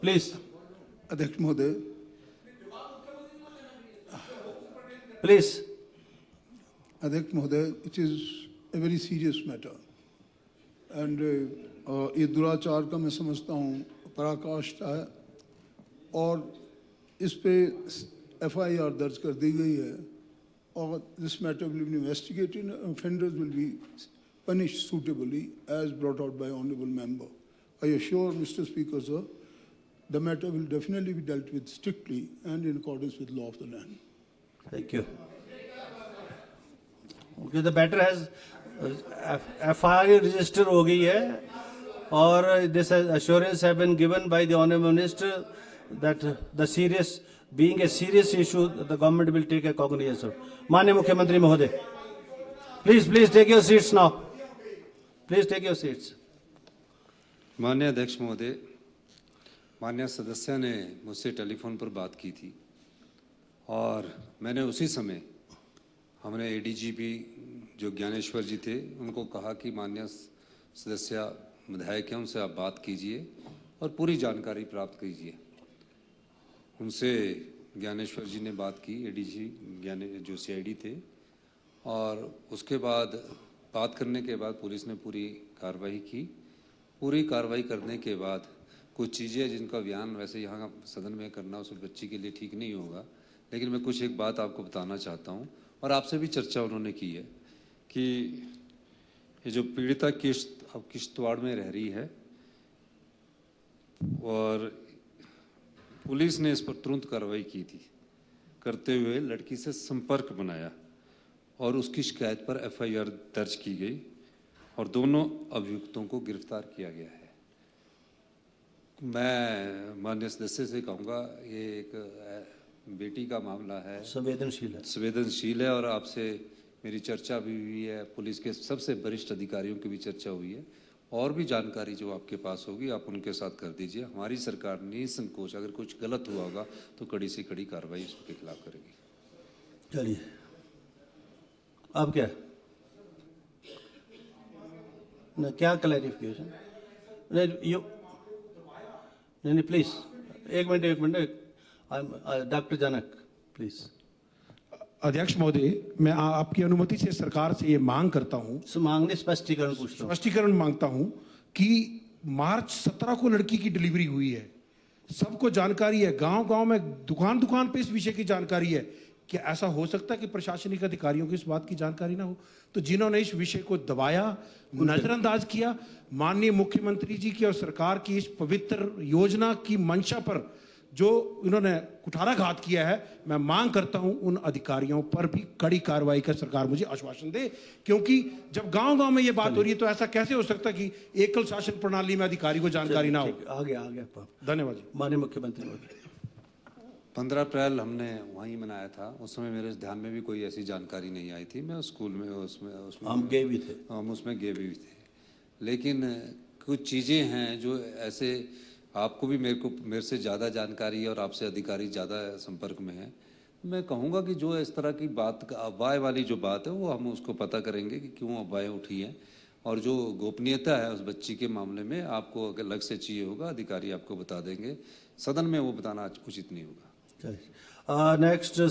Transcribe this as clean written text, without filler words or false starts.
Please, अध्यक्ष महोदय, please. अध्यक्ष महोदय, it is a very serious matter and ये दुराचार का मैं समझता हूँ पराकाष्ठा है और इस पे FIR दर्ज कर दी गई है और this matter will be investigated and offenders will be punished suitably as brought out by honorable member. I assure Mr. Speaker, sir, the matter will definitely be dealt with strictly and in accordance with law of the land. Thank you. Okay, the matter has FIR register हो गई है और this assurance have been given by the honorable minister that the serious being a serious issue the government will take a cognizance of. माननीय मुख्यमंत्री महोदय, please take your seats now. Please take your seats. माननीय अध्यक्ष महोदय, माननीय सदस्य ने मुझसे टेलीफोन पर बात की थी और मैंने उसी समय हमने एडीजीपी जो ज्ञानेश्वर जी थे उनको कहा कि माननीय सदस्य विधायक हैं उनसे आप बात कीजिए और पूरी जानकारी प्राप्त कीजिए। उनसे ज्ञानेश्वर जी ने बात की, एडीजी जो सीआईडी थे, और उसके बाद बात करने के बाद पुलिस ने पूरी कार्रवाई की। पूरी कार्रवाई करने के बाद कुछ चीज़ें जिनका बयान वैसे यहाँ सदन में करना उस बच्ची के लिए ठीक नहीं होगा, लेकिन मैं कुछ एक बात आपको बताना चाहता हूँ और आपसे भी चर्चा उन्होंने की है कि ये जो पीड़िता अब किश्तवाड़ में रह रही है और पुलिस ने इस पर तुरंत कार्रवाई की थी, करते हुए लड़की से संपर्क बनाया और उसकी शिकायत पर FIR दर्ज की गई और दोनों अभियुक्तों को गिरफ्तार किया गया है। मैं माननीय सदस्य से कहूँगा ये एक बेटी का मामला है, संवेदनशील है और आपसे मेरी चर्चा भी हुई है, पुलिस के सबसे वरिष्ठ अधिकारियों की भी चर्चा हुई है और भी जानकारी जो आपके पास होगी आप उनके साथ कर दीजिए। हमारी सरकार निसंकोच अगर कुछ गलत हुआ होगा तो कड़ी से कड़ी कार्रवाई उसके खिलाफ करेगी। चलिए, अब क्या न क्या क्लैरिफिकेशन? नहीं प्लीज एक मिनट डॉक्टर जनक प्लीज। अध्यक्ष महोदय, मैं आपकी अनुमति से सरकार से ये मांग करता हूँ, मांगने स्पष्टीकरण पूछता हूँ, स्पष्टीकरण मांगता हूँ कि मार्च 17 को लड़की की डिलीवरी हुई है, सबको जानकारी है, गांव-गांव में दुकान पे इस विषय की जानकारी है। क्या ऐसा हो सकता है कि प्रशासनिक अधिकारियों को इस बात की जानकारी ना हो? तो जिन्होंने इस विषय को दबाया, नजरअंदाज किया, माननीय मुख्यमंत्री जी की और सरकार की इस पवित्र योजना की मंशा पर जो इन्होंने कुठाराघात किया है, मैं मांग करता हूं उन अधिकारियों पर भी कड़ी कार्रवाई का सरकार मुझे आश्वासन दे, क्योंकि जब गांव-गांव में ये बात हो रही है तो ऐसा कैसे हो सकता कि एकल शासन प्रणाली में अधिकारी को जानकारी ना हो? आ गया धन्यवाद जी। माननीय मुख्यमंत्री महोदय, 15 अप्रैल हमने वहीं मनाया था, उस समय मेरे ध्यान में भी कोई ऐसी जानकारी नहीं आई थी। मैं स्कूल में उसमें हम गए भी थे, हम उसमें गए भी थे, लेकिन कुछ चीज़ें हैं जो ऐसे आपको भी मेरे से ज़्यादा जानकारी है और आपसे अधिकारी ज़्यादा संपर्क में है। मैं कहूँगा कि जो इस तरह की बात अफवाह वाली जो बात है वो हम उसको पता करेंगे कि क्यों अफवाहें उठी हैं और जो गोपनीयता है उस बच्ची के मामले में आपको अगर अलग से चाहिए होगा अधिकारी आपको बता देंगे, सदन में वो बताना उचित नहीं होगा। नेक्स्ट